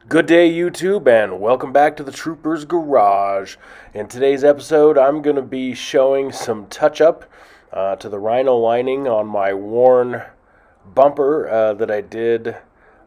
Good day, YouTube, and welcome back to the Trooper's Garage. In today's episode, I'm going to be showing some touch-up to the Rhino lining on my worn bumper that I did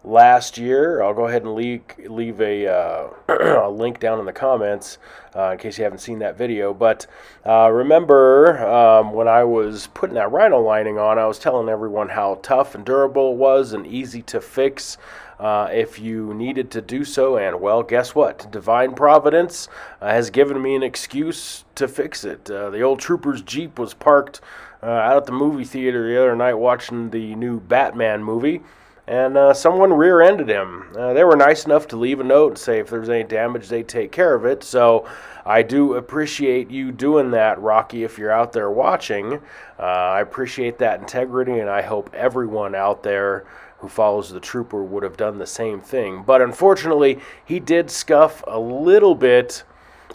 last year. I'll go ahead and leave a link down in the comments in case you haven't seen that video. But remember when I was putting that Rhino lining on, I was telling everyone how tough and durable it was and easy to fix if you needed to do so. And well, guess what? Divine Providence has given me an excuse to fix it. The old Trooper's Jeep was parked out at the movie theater the other night watching the new Batman movie, and someone rear-ended him. They were nice enough to leave a note and say if there's any damage, they'd take care of it. So I do appreciate you doing that, Rocky, if you're out there watching. I appreciate that integrity, and I hope everyone out there who follows the Trooper would have done the same thing. But unfortunately, he did scuff a little bit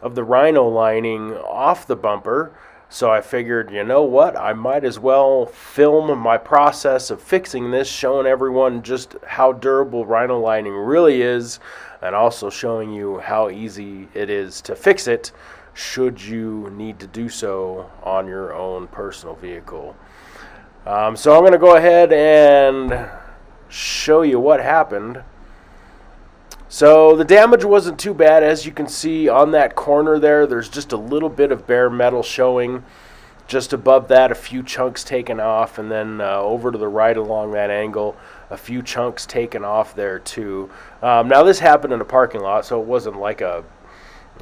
of the Rhino lining off the bumper. So I figured, you know what, I might as well film my process of fixing this, showing everyone just how durable Rhino lining really is, and also showing you how easy it is to fix it should you need to do so on your own personal vehicle. So I'm going to go ahead and show you what happened. So the damage wasn't too bad. As you can see on that corner there's just a little bit of bare metal showing. Just above that, a few chunks taken off, and then over to the right along that angle, a few chunks taken off there too. Now this happened in a parking lot, so it wasn't like a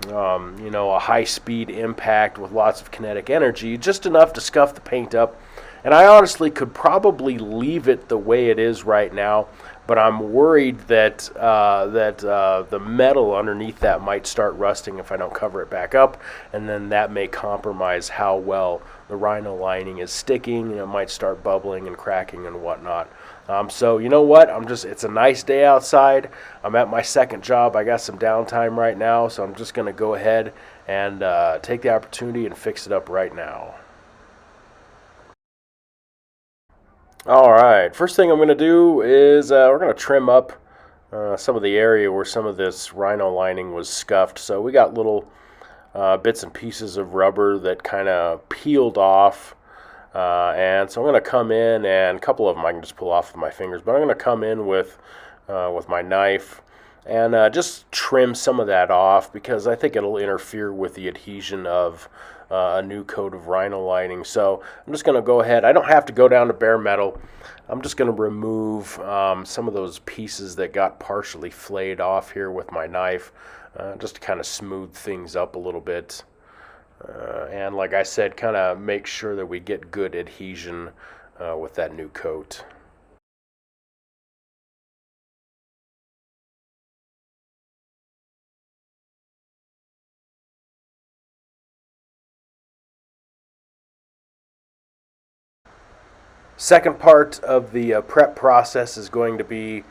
high-speed impact with lots of kinetic energy, just enough to scuff the paint up. And I honestly could probably leave it the way it is right now, but I'm worried that the metal underneath that might start rusting if I don't cover it back up, and then that may compromise how well the Rhino lining is sticking, and it might start bubbling and cracking and whatnot. So you know what? It's a nice day outside. I'm at my second job. I got some downtime right now, so I'm just going to go ahead and take the opportunity and fix it up right now. Alright, first thing I'm going to do is we're going to trim up some of the area where some of this Rhino lining was scuffed. So we got little bits and pieces of rubber that kind of peeled off. And so I'm going to come in, and a couple of them I can just pull off with my fingers, but I'm going to come in with my knife and just trim some of that off because I think it'll interfere with the adhesion of a new coat of Rhino lining. So I'm just going to go ahead. I don't have to go down to bare metal. I'm just going to remove some of those pieces that got partially flayed off here with my knife, just to kind of smooth things up a little bit. And like I said, kind of make sure that we get good adhesion with that new coat. Second part of the prep process is going to be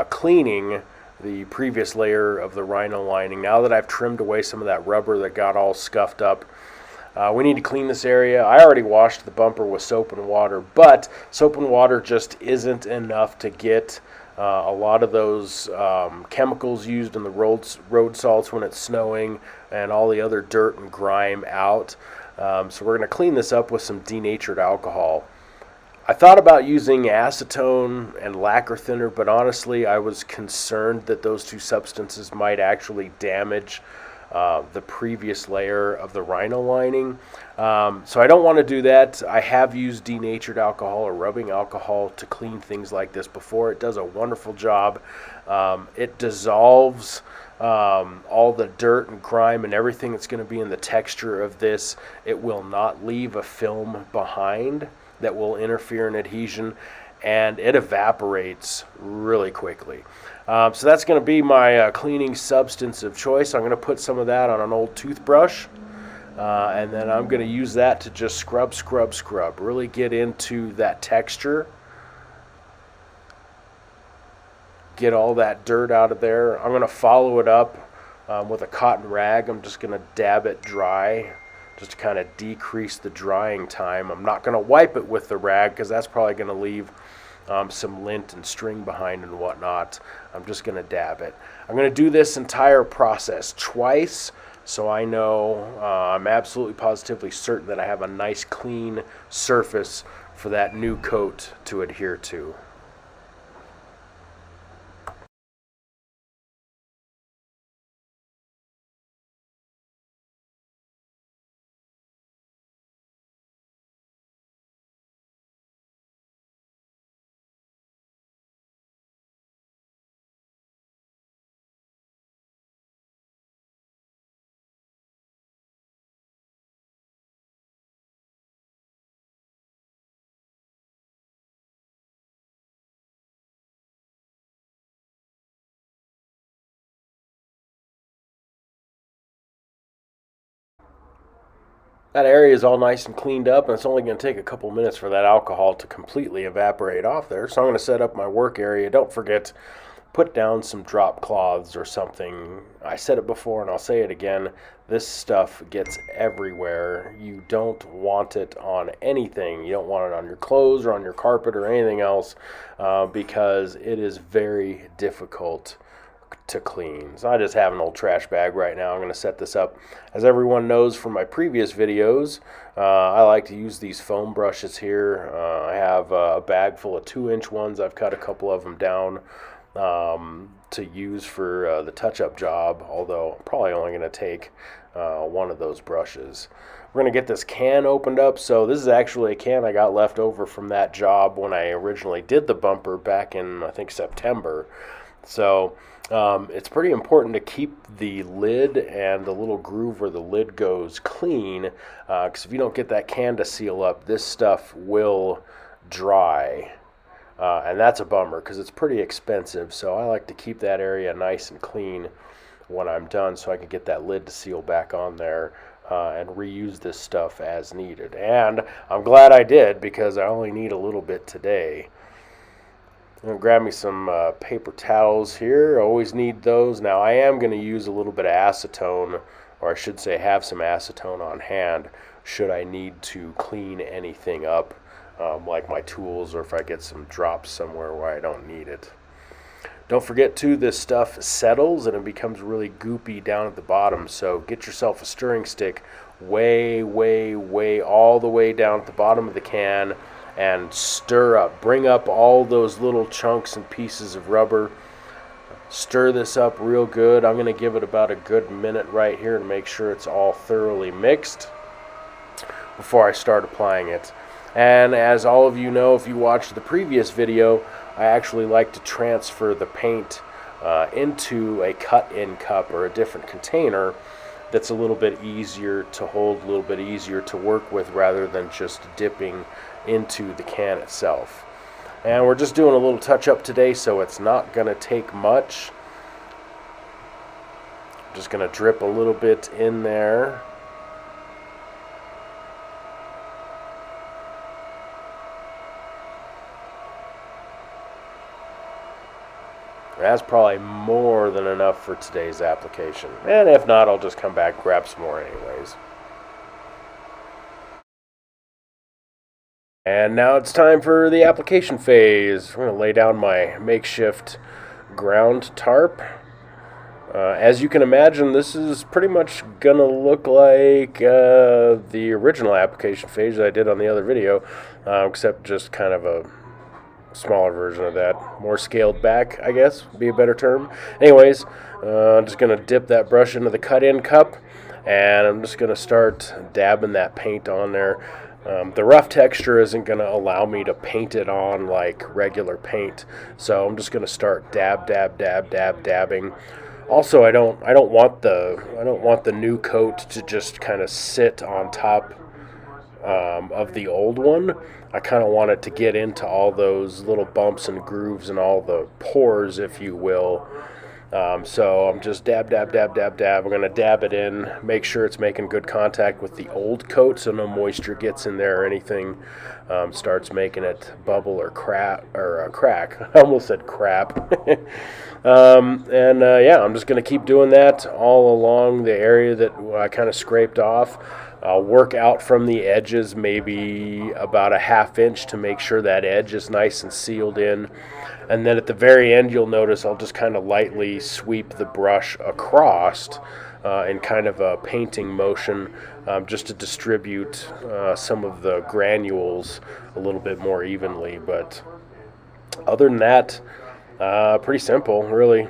cleaning the previous layer of the Rhino lining. Now that I've trimmed away some of that rubber that got all scuffed up, we need to clean this area. I already washed the bumper with soap and water, but soap and water just isn't enough to get a lot of those chemicals used in the road salts when it's snowing and all the other dirt and grime out. So we're going to clean this up with some denatured alcohol. I thought about using acetone and lacquer thinner, but honestly, I was concerned that those two substances might actually damage the previous layer of the Rhino lining. So I don't want to do that. I have used denatured alcohol or rubbing alcohol to clean things like this before. It does a wonderful job. It dissolves all the dirt and grime and everything that's going to be in the texture of this. It will not leave a film behind that will interfere in adhesion, and it evaporates really quickly. So that's going to be my cleaning substance of choice. I'm going to put some of that on an old toothbrush, and then I'm going to use that to just scrub, really get into that texture, get all that dirt out of there. I'm going to follow it up with a cotton rag. I'm just going to dab it dry just to kind of decrease the drying time. I'm not going to wipe it with the rag because that's probably going to leave some lint and string behind and whatnot. I'm just going to dab it. I'm going to do this entire process twice, so I know I'm absolutely positively certain that I have a nice clean surface for that new coat to adhere to. That area is all nice and cleaned up, and it's only going to take a couple minutes for that alcohol to completely evaporate off there. So I'm going to set up my work area. Don't forget, put down some drop cloths or something. I said it before and I'll say it again. This stuff gets everywhere. You don't want it on anything. You don't want it on your clothes or on your carpet or anything else because it is very difficult to clean. So I just have an old trash bag right now. I'm going to set this up. As everyone knows from my previous videos, I like to use these foam brushes here. I have a bag full of 2-inch ones. I've cut a couple of them down to use for the touch-up job, although I'm probably only going to take one of those brushes. We're going to get this can opened up. So this is actually a can I got left over from that job when I originally did the bumper back in, I think, September. So it's pretty important to keep the lid and the little groove where the lid goes clean, because if you don't get that can to seal up, this stuff will dry. And that's a bummer because it's pretty expensive. So I like to keep that area nice and clean when I'm done so I can get that lid to seal back on there and reuse this stuff as needed. And I'm glad I did because I only need a little bit today. I'm going to grab me some paper towels here. I always need those. Now I am going to use a little bit of acetone, or I should say have some acetone on hand should I need to clean anything up, like my tools, or if I get some drops somewhere where I don't need it. Don't forget too, this stuff settles and it becomes really goopy down at the bottom, so get yourself a stirring stick way all the way down at the bottom of the can and stir up. Bring up all those little chunks and pieces of rubber. Stir this up real good. I'm going to give it about a good minute right here to make sure it's all thoroughly mixed before I start applying it. And as all of you know, if you watched the previous video, I actually like to transfer the paint into a cut-in cup or a different container that's a little bit easier to hold, a little bit easier to work with rather than just dipping into the can itself. And we're just doing a little touch-up today, so it's not going to take much. I'm just going to drip a little bit in there. That's probably more than enough for today's application. And if not, I'll just come back and grab some more anyways. And now it's time for the application phase. I'm going to lay down my makeshift ground tarp. As you can imagine, this is pretty much going to look like the original application phase I did on the other video, except just kind of a smaller version of that. More scaled back, I guess, would be a better term. Anyways, I'm just going to dip that brush into the cut-in cup, and I'm just going to start dabbing that paint on there. The rough texture isn't going to allow me to paint it on like regular paint, so I'm just going to start dabbing. Also, I don't want the new coat to just kind of sit on top of the old one. I kind of want it to get into all those little bumps and grooves and all the pores, if you will. So I'm just dab. I'm going to dab it in, make sure it's making good contact with the old coat so no moisture gets in there or anything. starts making it bubble or crack. I almost said crap. Yeah, I'm just going to keep doing that all along the area that I kind of scraped off. I'll work out from the edges maybe about a half inch to make sure that edge is nice and sealed in. And then at the very end, you'll notice I'll just kind of lightly sweep the brush across in kind of a painting motion, just to distribute some of the granules a little bit more evenly. But other than that, pretty simple, really.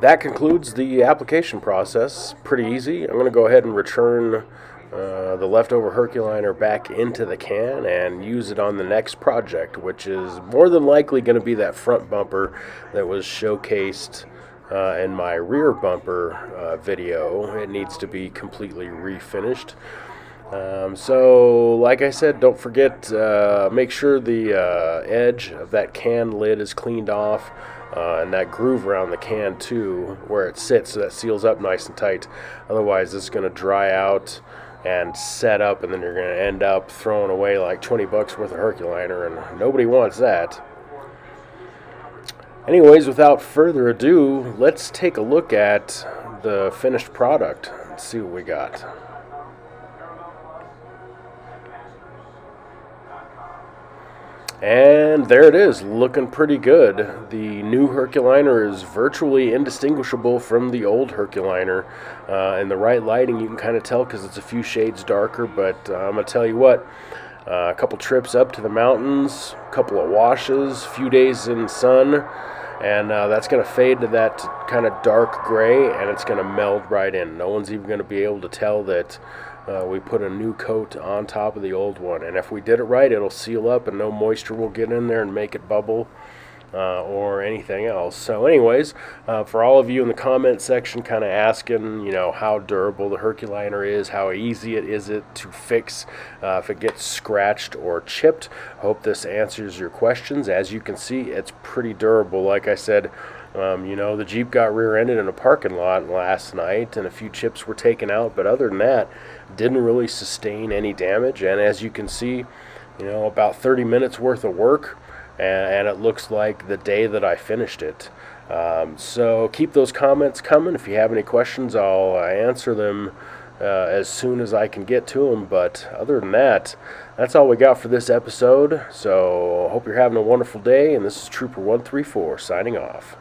That concludes the application process. Pretty easy. I'm going to go ahead and return the leftover Herculiner back into the can and use it on the next project, which is more than likely going to be that front bumper that was showcased in my rear bumper video. It needs to be completely refinished. So, like I said, don't forget, make sure the edge of that can lid is cleaned off, and that groove around the can too, where it sits, so that seals up nice and tight. Otherwise, this is going to dry out and set up, and then you're going to end up throwing away like 20 bucks worth of Herculiner, and nobody wants that. Anyways, without further ado, let's take a look at the finished product and see what we got. And there it is, looking pretty good. The new Herculiner is virtually indistinguishable from the old Herculiner. In the right lighting, you can kind of tell because it's a few shades darker, but I'm going to tell you what, a couple trips up to the mountains, a couple of washes, a few days in the sun, and that's going to fade to that kind of dark gray, and it's going to meld right in. No one's even going to be able to tell that we put a new coat on top of the old one. And if we did it right, it'll seal up and no moisture will get in there and make it bubble or anything else. So anyways, for all of you in the comment section kind of asking, how durable the Herculiner is, how easy it is to fix if it gets scratched or chipped, I hope this answers your questions. As you can see, it's pretty durable. Like I said, the Jeep got rear-ended in a parking lot last night and a few chips were taken out, but other than that, didn't really sustain any damage. And as you can see, about 30 minutes worth of work, and it looks like the day that I finished it. So keep those comments coming. If you have any questions, I'll answer them as soon as I can get to them. But other than that, that's all we got for this episode. So I hope you're having a wonderful day, and this is Trooper 134 signing off.